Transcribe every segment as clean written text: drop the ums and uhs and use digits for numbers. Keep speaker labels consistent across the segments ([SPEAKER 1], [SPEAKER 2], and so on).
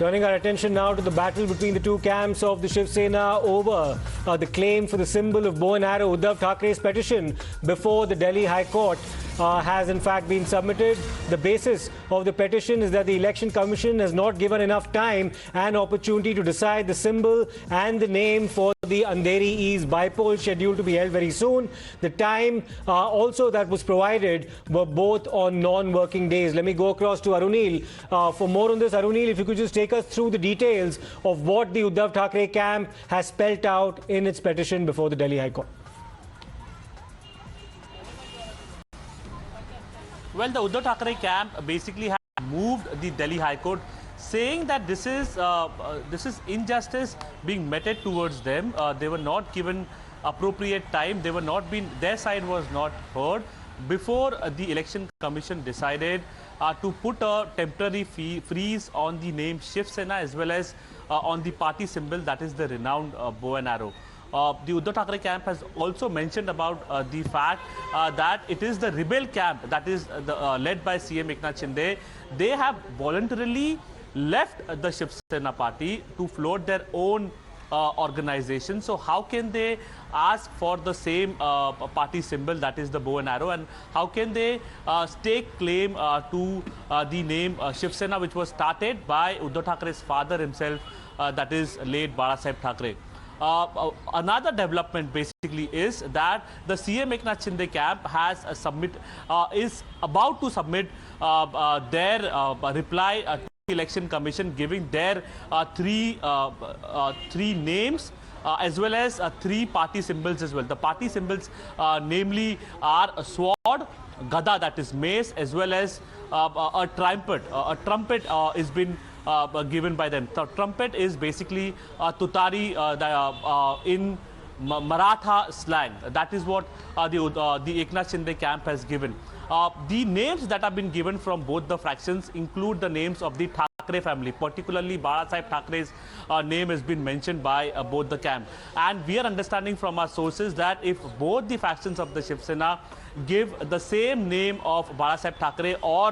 [SPEAKER 1] Turning our attention now to the battle between the two camps of the Shiv Sena over the claim for the symbol of bow and arrow. Uddhav Thackeray's petition before the Delhi High Court has in fact been submitted. The basis of the petition is that the Election Commission has not given enough time and opportunity to decide the symbol and the name for the Andheri East bypoll scheduled to be held very soon. The time also that was provided were both on non-working days. Let me go across to Arunil for more on this. Arunil, if you could just take us through the details of what the Uddhav Thackeray camp has spelt out in its petition before the Delhi High Court.
[SPEAKER 2] Well, the Uddhav Thackeray camp basically has moved the Delhi High Court, saying that this is injustice being meted towards them. They were not given appropriate time. Their side was not heard before the Election Commission decided to put a temporary freeze on the name Shiv Sena as well as on the party symbol, that is the renowned bow and arrow. The Uddhav Thackeray camp has also mentioned about the fact that it is the rebel camp that is led by CM Eknath Shinde. They have voluntarily left the Shiv Sena party to float their own organization. So how can they ask for the same party symbol, that is the bow and arrow, and how can they stake claim to the name Shiv Sena, which was started by Uddhav Thackeray's father himself, that is late Bala Saheb Thackeray. Another development basically is that the CM Eknath Shinde camp has is about to submit their reply to the Election Commission, giving their three names as well as three party symbols as well. The party symbols namely are a sword, gada, that is mace, as well as a trumpet. A trumpet is been given by them. The trumpet is basically tutari in Maratha slang. That is what the Eknath Shinde camp has given. The names that have been given from both the factions include the names of the Thackeray family, particularly Bala Saheb Thackeray's name has been mentioned by both the camp. And we are understanding from our sources that if both the factions of the Shiv Sena give the same name of Bala Saheb Thackeray or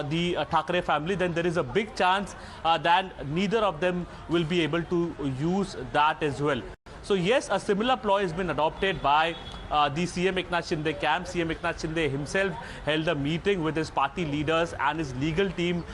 [SPEAKER 2] the Thackeray family, then there is a big chance that neither of them will be able to use that as well. So yes, a similar ploy has been adopted by the CM Eknath Shinde camp. CM Eknath Shinde himself held a meeting with his party leaders and his legal team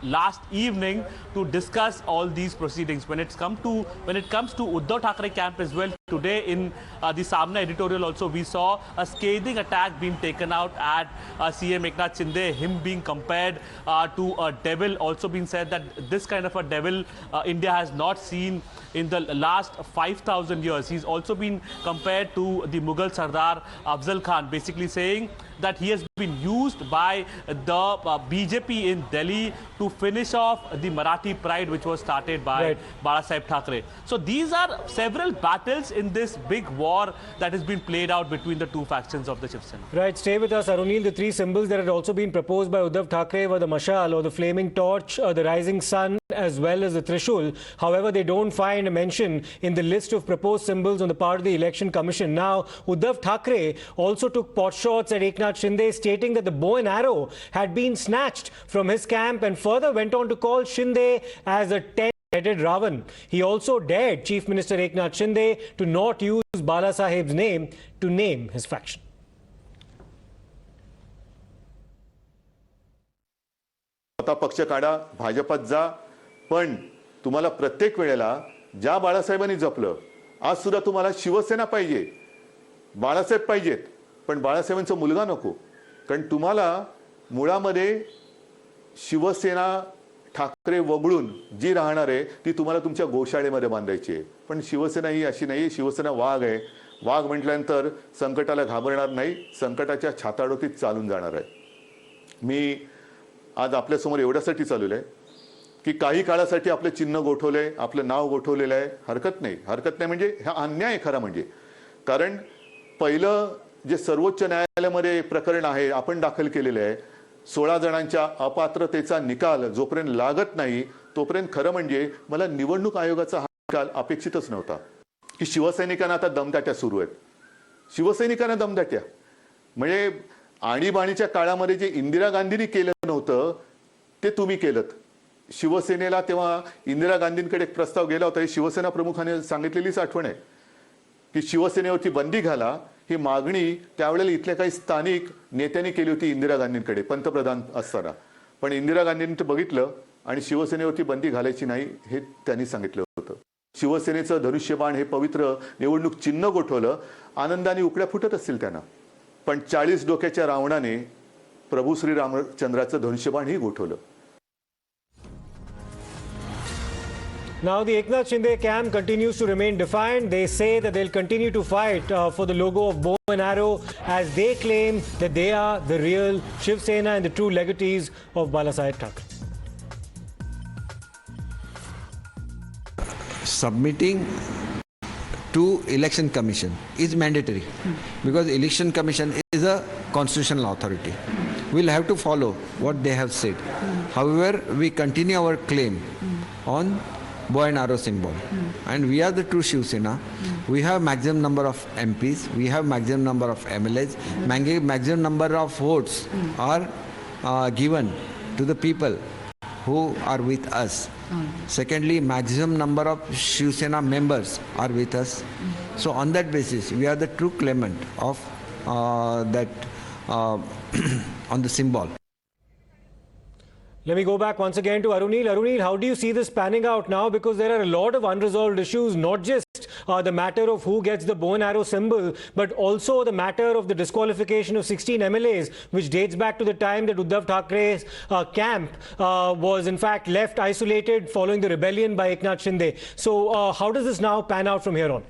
[SPEAKER 2] last evening to discuss all these proceedings. When it comes to Uddhav Thackeray camp as well, today in the Samna editorial also we saw a scathing attack being taken out at CM Eknath Shinde, him being compared to a devil. Also being said that this kind of a devil India has not seen in the last 5,000 years. He's also been compared to the Mughal Sardar Afzal Khan, basically saying that he has been used by the BJP in Delhi to finish off the Marathi pride which was started by Bala Saheb Thackeray. So these are several battles in this big war that has been played out between the two factions of the Shiv Sena.
[SPEAKER 1] Right, stay with us, Arunil. The three symbols that had also been proposed by Uddhav Thackeray were the mashal, or the flaming torch, the rising sun, as well as the trishul. However, they don't find a mention in the list of proposed symbols on the part of the Election Commission. Now, Uddhav Thackeray also took potshots at Eknath Shinde, stating that the bow and arrow had been snatched from his camp, and further went on to call Shinde as a 10-headed Ravan. He also dared Chief Minister Eknath Shinde to not use Bala Saheb's name to name his faction.
[SPEAKER 3] आता पक्ष काढा, भाजपात जा, पण तुम्हाला प्रत्येक वेळेला ज्या बाळासाहेबांनी जपलं, आज सुद्धा तुम्हाला शिवसेना पाहिजे, बाळासाहेब पाहिजेत, पण बाळासाहेबांचा मुलगा नको. कारण तुम्हाला मुळामध्ये शिवसेना ठाकरे वगळून जी राहणार आहे ती तुम्हाला तुमच्या गोशाळेमध्ये बांधायची आहे. पण शिवसेना ही अशी नाही. शिवसेना वाघ आहे. वाघ म्हटल्यानंतर संकटाला घाबरणार नाही, संकटाच्या छाताडोतीत चालून जाणार आहे. मी आज आपल्यासमोर एवढ्यासाठी चालवलंय की काही काळासाठी आपलं चिन्ह गोठवलंय, आपलं नाव गोठवलेलं आहे. हरकत नाही म्हणजे हा अन्याय आहे खरा म्हणजे. कारण पहिलं जे सर्वोच्च न्यायालयामध्ये प्रकरण आहे आपण दाखल केलेले आहे, 16 जणांच्या अपात्रतेचा निकाल जोपर्यंत लागत नाही तोपर्यंत खरं म्हणजे मला निवडणूक आयोगाचा हा निकाल अपेक्षितच नव्हता. की शिवसैनिकांना आता दमदाट्या सुरू आहेत. शिवसैनिकांना दमदाट्या म्हणजे आणीबाणीच्या काळामध्ये जे इंदिरा गांधींनी केलं नव्हतं ते तुम्ही केलं. शिवसेनेला तेव्हा इंदिरा गांधींकडे एक प्रस्ताव गेला होता. ही शिवसेना प्रमुखाने सांगितलेलीच आठवण आहे की शिवसेनेवरती बंदी घाला. ही मागणी त्यावेळेला इथल्या काही स्थानिक नेत्यांनी केली होती इंदिरा गांधींकडे पंतप्रधान असताना. पण इंदिरा गांधींनी ते बघितलं आणि शिवसेनेवरती बंदी घालायची नाही हे त्यांनी सांगितलं होतं. शिवसेनेचं धनुष्यबाण हे पवित्र निवडणूक चिन्ह गोठवलं. आनंदाने उकड्या फुटत असतील त्यांना. पण 40 डोक्याच्या रावणाने प्रभू Shri रामचंद्राचं धनुष्यबाणही गोठवलं.
[SPEAKER 1] Now, the Eknath Shinde camp continues to remain defiant. They say that they'll continue to fight for the logo of bow and arrow as they claim that they are the real Shiv Sena and the true legatees of Balasaheb Thackeray.
[SPEAKER 4] Submitting to election commission is mandatory because election commission is a constitutional authority. We'll have to follow what they have said. However, we continue our claim on bow and arrow symbol, and we are the true Shiv Sena. We have maximum number of MPs, we have maximum number of MLAs, maximum number of votes are given to the people who are with us. Secondly, maximum number of Shiv Sena members are with us. So on that basis, we are the true claimant of that on the symbol.
[SPEAKER 1] Let me go back once again to Arunil. Arunil, how do you see this panning out now? Because there are a lot of unresolved issues, not just the matter of who gets the bow and arrow symbol, but also the matter of the disqualification of 16 MLAs, which dates back to the time that Uddhav Thackeray's camp was in fact left isolated following the rebellion by Eknath Shinde. So how does this now pan out from here on?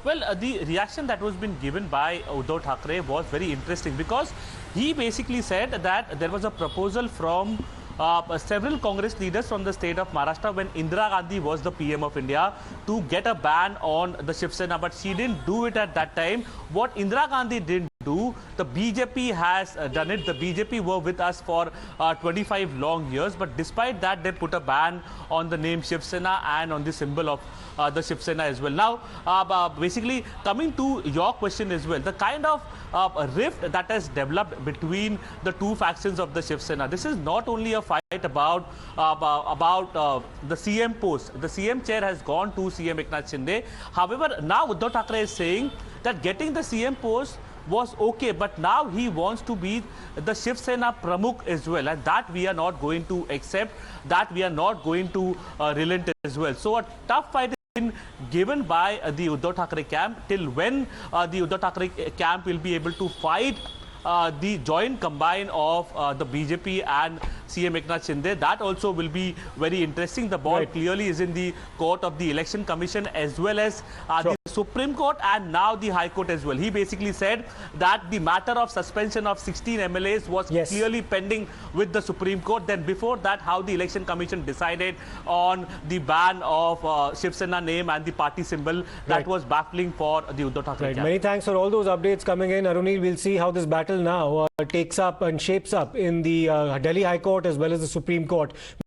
[SPEAKER 2] Well, the reaction that was been given by Uddhav Thackeray was very interesting because he basically said that there was a proposal from several Congress leaders from the state of Maharashtra when Indira Gandhi was the PM of India to get a ban on the Shiv Sena, but she didn't do it at that time. What Indira Gandhi didn't do, the BJP has done it. The BJP were with us for 25 long years, but despite that they put a ban on the name Shiv Sena and on the symbol of the Shiv Sena as well. Now, basically coming to your question as well, the kind of rift that has developed between the two factions of the Shiv Sena. This is not only a fight about the CM post. The CM chair has gone to CM Eknath Shinde. However, now Uddhav Thackeray is saying that getting the CM post was okay, but now he wants to be the Shiv Sena Pramukh as well, and that we are not going to accept, that we are not going to relent as well. So a tough fight is been given by the Uddhav Thackeray camp. Till when the Uddhav Thackeray camp will be able to fight the joint combine of the BJP and CM Eknath Shinde, that also will be very interesting. The ball clearly is in the court of the Election Commission as well as the Supreme Court and now the High Court as well. He basically said that the matter of suspension of 16 MLAs was clearly pending with the Supreme Court. Then before that, how the Election Commission decided on the ban of Shiv Sena name and the party symbol, that was baffling for the Uddhav Thackeray camp.
[SPEAKER 1] Many thanks for all those updates coming in. Arunil, we'll see how this battle now takes up and shapes up in the Delhi High Court as well as the Supreme Court.